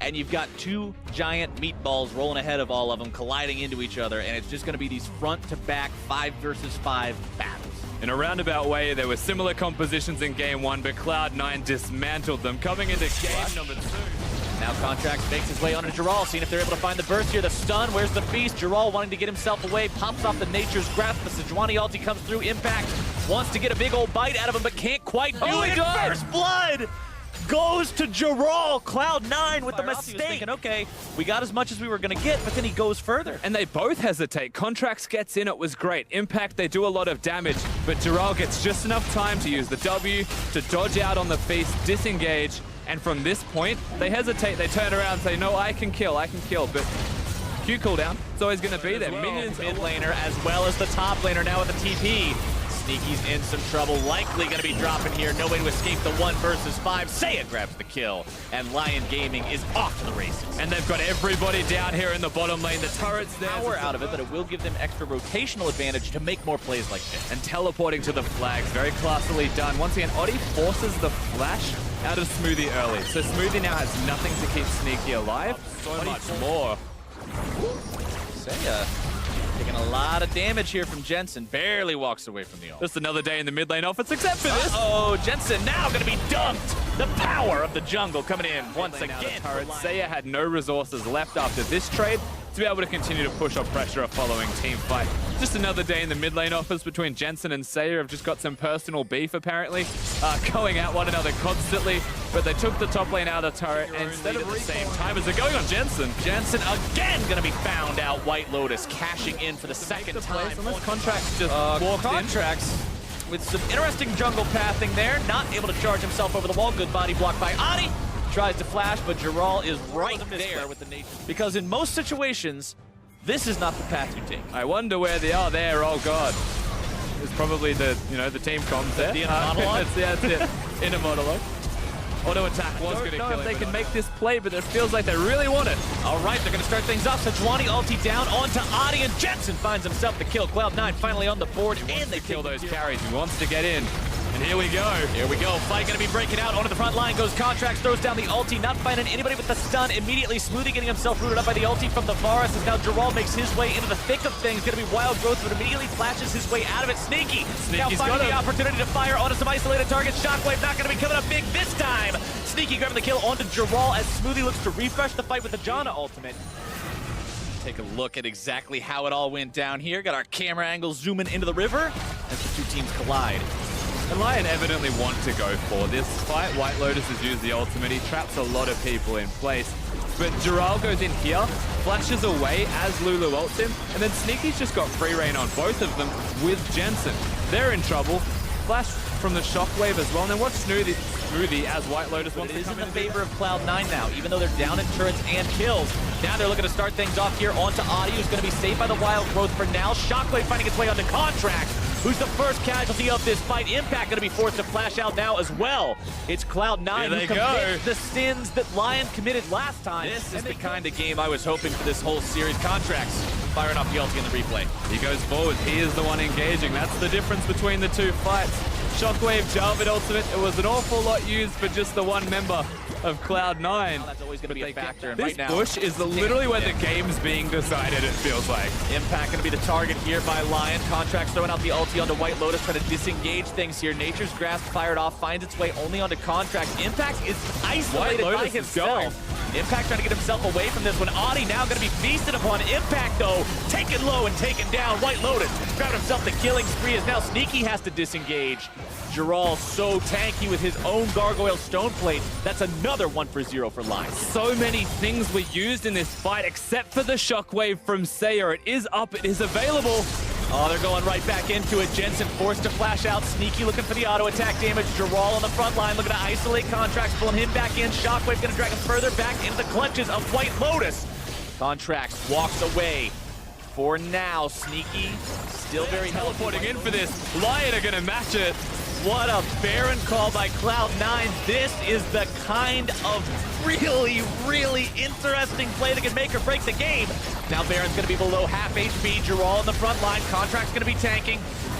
and you've got two giant meatballs rolling ahead of all of them, colliding into each other, and it's just going to be these front-to-back 5 versus 5 battles. In a roundabout way, there were similar compositions in Game 1, but Cloud9 dismantled them. Coming into game number 2. Now Contracts makes his way onto Giral, seeing if they're able to find the burst here. The stun, where's the feast? Giral wanting to get himself away, pops off the Nature's Grasp. The Sejuani ulti comes through. Impact wants to get a big old bite out of him, but can't quite do it. First blood goes to Giral. Cloud9 with the mistake. He was thinking, okay, we got as much as we were going to get, but then he goes further. And they both hesitate. Contracts gets in, it was great. Impact, they do a lot of damage, but Giral gets just enough time to use the W to dodge out on the feast, disengage, and from this point, they hesitate, they turn around and say, no, I can kill, but Q cooldown, it's always going to be there. Minions mid laner as well as the top laner now with the TP. Sneaky's in some trouble, likely going to be dropping here. No way to escape the 1 versus 5. Saya grabs the kill, and LYN Gaming is off to the races. And they've got everybody down here in the bottom lane. The turret's there. Power out of it, but it will give them extra rotational advantage to make more plays like this. And teleporting to the flags, very classily done. Once again, Oddie forces the flash out of Smoothie early. So Smoothie now has nothing to keep Sneaky alive. So much more. Saya taking a lot of damage here from Jensen. Barely walks away from the ult. Just another day in the mid lane offense, except for this. Oh, Jensen now going to be dunked. The power of the jungle coming in once again. Saya had no resources left after this trade to be able to continue to push or pressure a following team fight. Just another day in the mid lane offense between Jensen and Saya. Have just got some personal beef apparently, going at one another constantly, but they took the top lane out of the turret and instead of at the same time as they're going on Jensen. Jensen again going to be found out. White Lotus cashing in for the second time. Unless Contracts just walked Contracts with some interesting jungle pathing there. Not able to charge himself over the wall. Good body block by Adi. Tries to flash, but Giral is right there with the Nation. Because in most situations, this is not the path you take. I wonder where they are there. Oh god. It's probably the team comms there. The inner monologue? that's it. Inner monologue. Auto attack was going to kill him. They can make this play, but it feels like they really want it. All right, they're going to start things off. Sejuani ulti down onto Adi, and Jensen finds himself the kill. Cloud9 finally on the board, and they kill those carries. He wants to get in. And here we go. Here we go. Fight going to be breaking out. Onto the front line goes Contracts, throws down the ulti, not finding anybody with the stun. Immediately Smoothie getting himself rooted up by the ulti from the Varus, as now Giral makes his way into the thick of things. Going to be wild growth, but immediately flashes his way out of it. Sneaky now finding the opportunity to fire onto some isolated targets. Shockwave not going to be coming up big this time. Sneaky grabbing the kill onto Giral as Smoothie looks to refresh the fight with the Janna ultimate. Take a look at exactly how it all went down here. Got our camera angle zooming into the river as the two teams collide. And LYN evidently want to go for this fight. White Lotus has used the ultimate. He traps a lot of people in place. But Giral goes in here, flashes away as Lulu ults him, and then Sneaky's just got free reign on both of them with Jensen. They're in trouble. Flash from the Shockwave as well. And then watch Smoothie as White Lotus wants to come in. It is in the favor of Cloud9 now, even though they're down in turrets and kills. Now they're looking to start things off here onto Adi, who's going to be saved by the wild growth for now. Shockwave finding its way onto Contracts, who's the first casualty of this fight. Impact going to be forced to flash out now as well. It's Cloud9 who commits the sins that LYN committed last time. This is the kind of game I was hoping for this whole series. Contracts firing off the ulti in the replay. He goes forward. He is the one engaging. That's the difference between the two fights. Shockwave, Jarvid ultimate. It was an awful lot used for just the one member of Cloud9. That's always going to be a factor. And this right now, bush is literally where the game's being decided, it feels like. Impact going to be the target here by LYN. Contracts throwing out the ulti onto White Lotus, trying to disengage things here. Nature's Grasp fired off, finds its way only onto Contracts. Impact is isolated by himself. Impact trying to get himself away from this one. Adi now going to be feasted upon. Impact, though, taken low and taken down. White Lotus grabbed himself the killing spree as now Sneaky has to disengage. Giral so tanky with his own Gargoyle Stone Plate. That's another 1 for 0 for LYN. So many things were used in this fight except for the Shockwave from Saya. It is up, it is available. Oh, they're going right back into it. Jensen forced to flash out. Sneaky looking for the auto attack damage. Giral on the front line looking to isolate Contracts, pulling him back in. Shockwave going to drag him further back into the clutches of White Lotus. Contracts walks away. For now, Sneaky still very teleporting in for this. LYN are going to match it. What a Baron call by Cloud9. This is the kind of really, really interesting play that can make or break the game. Now Baron's going to be below half HP. Giral in the front line. Contract's going to be tanking.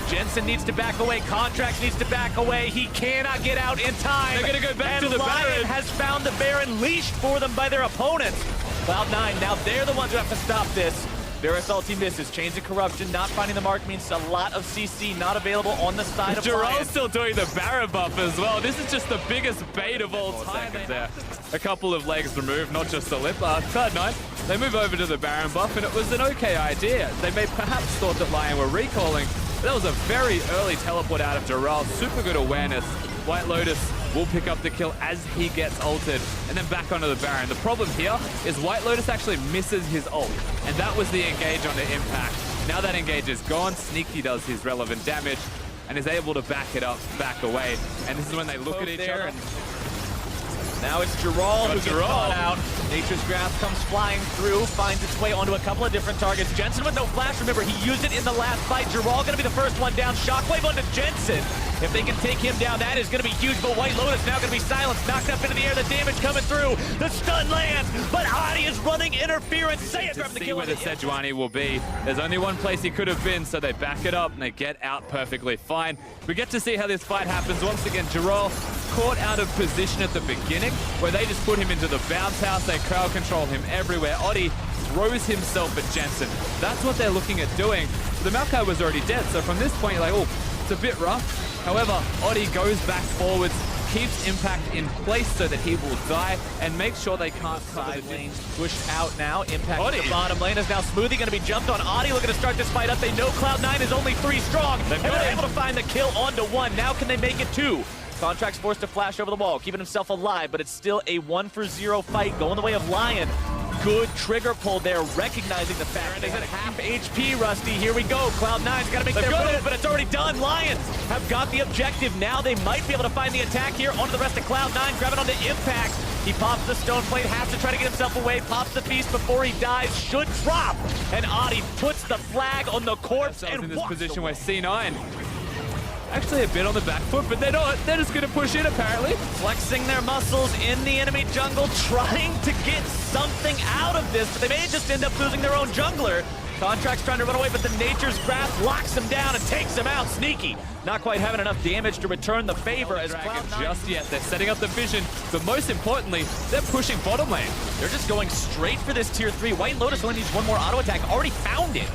Jensen needs to back away. Contracts needs to back away. He cannot get out in time. They're gonna go back to the LYN Baron. has found the Baron leashed for them by their opponents. Cloud9, now they're the ones who have to stop this. Varus ulti misses. Chains of Corruption not finding the mark means a lot of CC not available on the side of LYN. Jiral's still doing the Baron buff as well. This is just the biggest bait of all time. There. A couple of legs removed, not just the lip. Cloud9, they move over to the Baron buff, and it was an okay idea. They may perhaps thought that LYN were recalling, but that was a very early teleport out of Jiral. Super good awareness. White Lotus will pick up the kill as he gets ulted, and then back onto the Baron. The problem here is White Lotus actually misses his ult, and that was the engage on the impact. Now that engage is gone, Sneaky does his relevant damage, and is able to back it up, back away. And this is when they look at each other. Now it's Jiral who gets caught out. Nature's Grasp comes flying through, finds its way onto a couple of different targets. Jensen with no flash, remember, he used it in the last fight. Jiral gonna be the first one down. Shockwave onto Jensen. If they can take him down, that is gonna be huge, but White Lotus now gonna be silenced, knocked up into the air, the damage coming through. The stun lands, but Adi is running interference. Say it, grab the kill. Where the Sejuani will be. There's only one place he could have been, so they back it up and they get out perfectly fine. We get to see how this fight happens. Once again, Jiral caught out of position at the beginning, where they just put him into the bounce house. They crowd control him everywhere. Adi throws himself at Jensen. That's what they're looking at doing. The Maokai was already dead, so from this point, you're like, oh, it's a bit rough. However, Adi goes back forwards, keeps Impact in place so that he will die, and makes sure they can't cover the lanes. Pushed out now. Impact to the bottom lane is now Smoothie going to be jumped on. Adi looking to start this fight up. They know Cloud9 is only 3 strong, and they're able to find the kill onto 1. Now can they make it 2? Contract's forced to flash over the wall, keeping himself alive, but it's still a 1-for-0 fight going the way of LYN. Good trigger pull there, recognizing the fact they got half HP, Rusty. Here we go. Cloud9's got to make their move, but it's already done. Lions have got the objective. Now they might be able to find the attack here onto the rest of Cloud9, grabbing onto Impact. He pops the stone plate, has to try to get himself away, pops the beast before he dies, should drop. And Adi puts the flag on the corpse and in this position away. where C9 actually a bit on the back foot, but they're not. They're just going to push in, apparently. Flexing their muscles in the enemy jungle, trying to get something out of this, but they may just end up losing their own jungler. Contract's trying to run away, but the Nature's Grasp locks him down and takes him out. Sneaky, not quite having enough damage to return the favor as Cloud9 just yet. They're setting up the vision, but most importantly, they're pushing bottom lane. They're just going straight for this tier 3. White Lotus only needs one more auto attack. Already found it.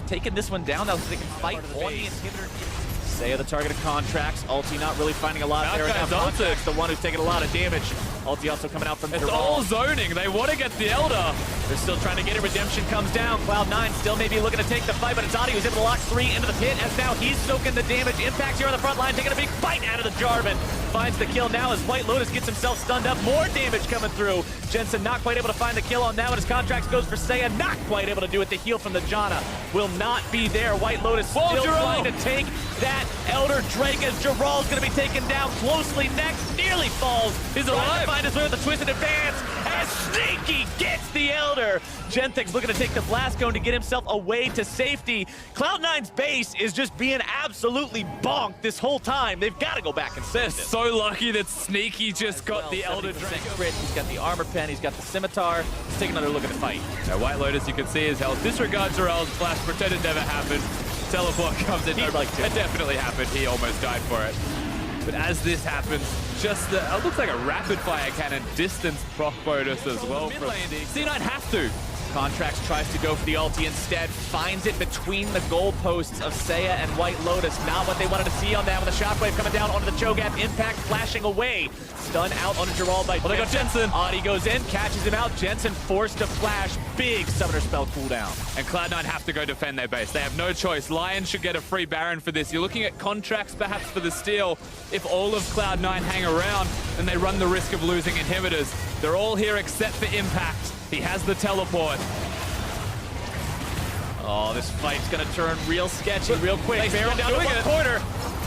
Taking this one down now so they can fight on the inhibitor. Saya the target of Contracts. Ulti not really finding a lot there. Now Contracts the one who's taking a lot of damage. Ulti also coming out from It's Jiral. all zoning. They want to get the Elder. They're still trying to get it. Redemption comes down. Cloud9 still maybe looking to take the fight, but it's Adi who's able to lock 3 into the pit, as now he's soaking the damage. Impact here on the front line, taking a big bite out of the Jarvan. Finds the kill now as White Lotus gets himself stunned up. More damage coming through. Jensen not quite able to find the kill on that one as Contracts goes for Saya. Not quite able to do it. The heal from the Janna will not be there. White Lotus still trying to take that Elder Drake as Jiral's going to be taken down closely next. Nearly falls. He's alive. Find his way with the twisted advance as Sneaky gets the Elder. Gentek's looking to take the Blast Cone to get himself away to safety. Cloud9's base is just being absolutely bonked this whole time. They've got to go back and They're save it. so lucky that Sneaky just got the Elder Drake. Crit. He's got the armor pen. He's got the scimitar. Let's take another look at the fight. Now, White Lotus, you can see his health. Disregard Jiral's flash, pretend it never happened. Teleport comes in. It definitely happened. He almost died for it. But as this happens, just the, it looks like a rapid fire cannon distance proc bonus as well from C9 have to. Contracts tries to go for the ulti instead, finds it between the goalposts of Saya and White Lotus. Not what they wanted to see on that with a shockwave coming down onto the Cho'Gath. Impact flashing away. Stun out onto Jiral by they got Jensen. Adi goes in, catches him out. Jensen forced to flash. Big summoner spell cooldown. And Cloud9 have to go defend their base. They have no choice. LYN should get a free Baron for this. You're looking at Contracts perhaps for the steal. If all of Cloud9 hang around, then they run the risk of losing inhibitors. They're all here except for Impact. He has the teleport. Oh, this fight's gonna turn real sketchy real quick. Baron down to one quarter.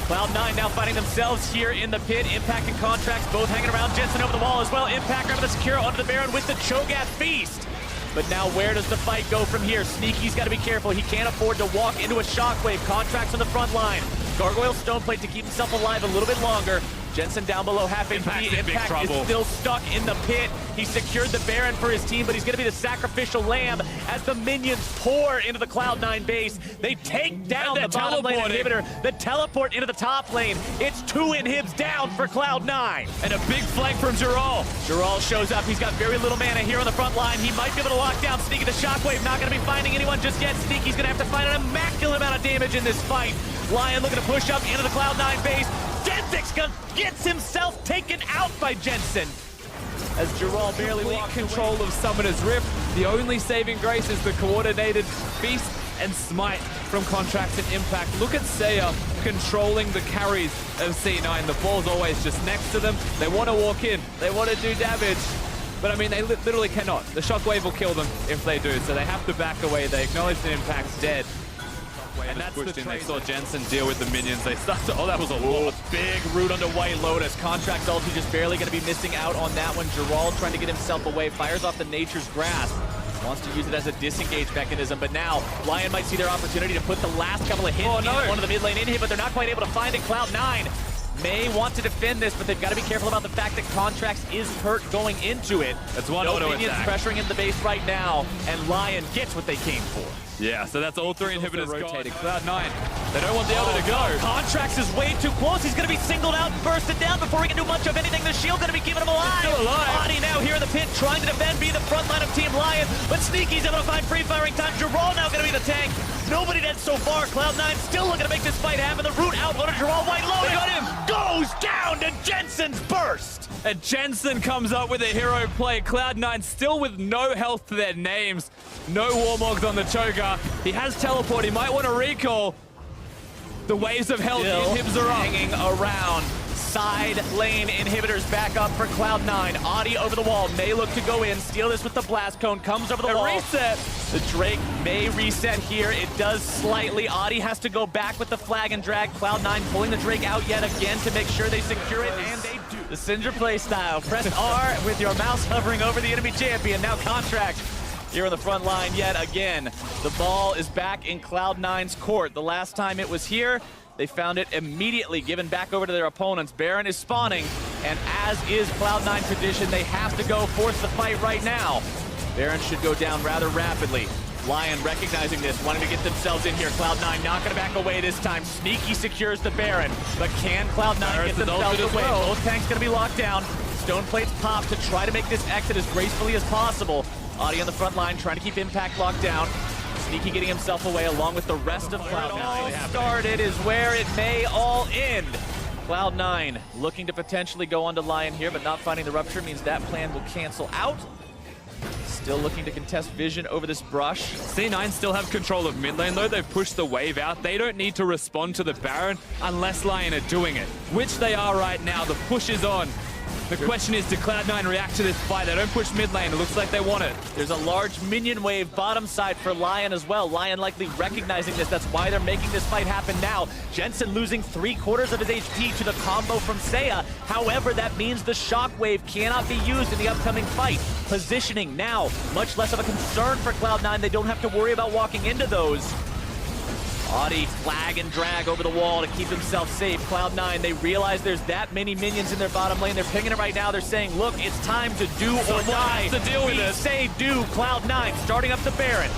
Cloud9 now finding themselves here in the pit. Impact and Contracts both hanging around. Jensen over the wall as well. Impact grabbing the Secure onto the Baron with the Cho'Gath Feast. But now where does the fight go from here? Sneaky's got to be careful. He can't afford to walk into a shockwave. Contracts on the front line. Gargoyle Stoneplate to keep himself alive a little bit longer. Jensen down below half HP. Impact's in big Impact trouble. is still stuck in the pit. He secured the Baron for his team, but he's going to be the sacrificial lamb as the minions pour into the Cloud9 base. They take down the bottom lane inhibitor, the teleport into the top lane. It's 2 inhibs down for Cloud9. And a big flank from Giral. Giral shows up. He's got very little mana here on the front line. He might be able to lock down Sneaky the Shockwave. Not going to be finding anyone just yet. Sneaky's going to have to find an immaculate amount of damage in this fight. LYN looking to push up into the Cloud9 base. Jensen gets himself taken out by Jensen as Giral barely walks control of Summoner's Rift. The only saving grace is the coordinated feast and smite from Contracts and Impact. Look at Saya controlling the carries of C9. The ball's always just next to them. They want to walk in. They want to do damage. But I mean, they literally cannot. The Shockwave will kill them if they do, so they have to back away. They acknowledge that Impact's dead. And that's the trade. They saw Jensen deal with the minions. They start to, oh, that was a lot. Big root onto White Lotus. Contracts ulti just barely going to be missing out on that one. Giral trying to get himself away. Fires off the Nature's Grasp. Wants to use it as a disengage mechanism, but now LYN might see their opportunity to put the last couple of hits in one of the mid lane in here, but they're not quite able to find it. Cloud9 may want to defend this, but they've got to be careful about the fact that Contracts is hurt going into it. That's one no auto minions attack. pressuring in the base right now, and LYN gets what they came for. Yeah, so that's all 3 inhibitors rotating. Cloud9, they don't want the other to go. Contracts is way too close. He's going to be singled out and bursted down before he can do much of anything. The shield going to be keeping him alive. Still alive. Adi now here in the pit trying to defend, be the front line of Team LYN, but Sneaky's able to find free firing time. Giral now going to be the tank. Nobody dead so far. Cloud9 still looking to make this fight happen. The root out on Giral. White Lotus They got him. goes down to Jensen's burst. And Jensen comes up with a hero play. Cloud9 still with no health to their names. No Warmogs on the choker. He has teleport. He might want to recall. The waves of health. Inhibs are up. Hanging around. Side lane inhibitors back up for Cloud9. Adi over the wall. May look to go in. Steal this with the blast cone. Comes over the wall. Reset. The Drake may reset here. It does slightly. Adi has to go back with the flag and drag. Cloud9 pulling the Drake out yet again to make sure they secure it, and they do. The Syndra playstyle. Press R with your mouse hovering over the enemy champion. Now Contract here on the front line yet again. The ball is back in Cloud9's court. The last time it was here, they found it immediately given back over to their opponents. Baron is spawning, and as is Cloud9 tradition, they have to go force the fight right now. Baron should go down rather rapidly. LYN recognizing this, wanting to get themselves in here. Cloud9 not going to back away this time. Sneaky secures the Baron, but can Cloud9 get themselves away? Both tanks going to be locked down. Stone plates pop to try to make this exit as gracefully as possible. Adi on the front line trying to keep Impact locked down. Sneaky getting himself away along with the rest of Cloud9. All started is where it may all end. Cloud9 looking to potentially go onto LYN here, but not finding the rupture means that plan will cancel out. Still looking to contest Vision over this brush. C9 still have control of mid lane, though. They've pushed the wave out. They don't need to respond to the Baron unless LYN are doing it, which they are right now. The push is on. The question is, do Cloud9 react to this fight? They don't push mid lane. It looks like they want it. There's a large minion wave bottom side for LYN as well. LYN likely recognizing this. That's why they're making this fight happen now. Jensen losing 3/4 of his HP to the combo from Saya. However, that means the shockwave cannot be used in the upcoming fight. Positioning now, much less of a concern for Cloud9. They don't have to worry about walking into those. Adi flag and drag over the wall to keep himself safe. Cloud9, they realize there's that many minions in their bottom lane. They're pinging it right now. They're saying, look, it's time to do or die. To deal with we this. say do. Cloud9 starting up the Baron.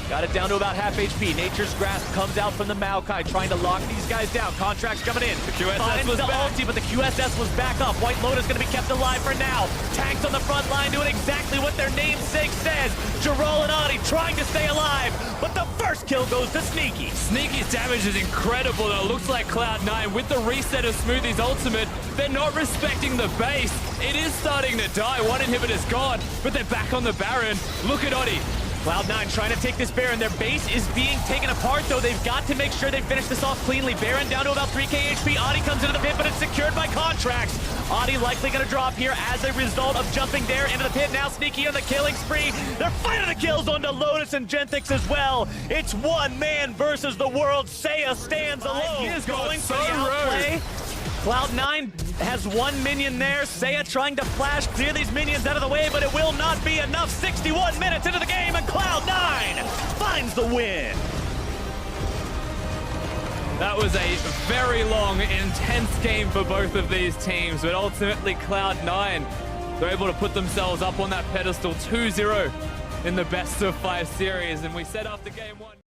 Got it down to about half HP. Nature's Grasp comes out from the Maokai, trying to lock these guys down. Contracts coming in. The QSS Finds was the back. ulti, but the QSS was back up. White Lotus going to be kept alive for now. Tanks on the front line doing exactly what their namesake says. Giral and Adi trying to stay alive, but the first kill goes to Sneaky. Sneaky's damage is incredible, though. It looks like Cloud9, with the reset of Smoothie's ultimate, they're not respecting the base. It is starting to die. One inhibitor's gone, but they're back on the Baron. Look at Adi. Cloud9 trying to take this Baron. Their base is being taken apart, though. They've got to make sure they finish this off cleanly. Baron down to about 3k HP. Adi comes into the pit, but it's secured by Contracts. Adi likely going to drop here as a result of jumping there into the pit. Now Sneaky on the killing spree. They're finding the kills onto Lotus and Genthix as well. It's one man versus the world. Saya stands alone. He is going so for the outplay. rude. Cloud9 has one minion there. Saya trying to flash, clear these minions out of the way, but it will not be enough. 61 minutes into the game, and Cloud9 finds the win. That was a very long, intense game for both of these teams, but ultimately Cloud9, they're able to put themselves up on that pedestal 2-0 in the best of 5 series. And we said after game 1...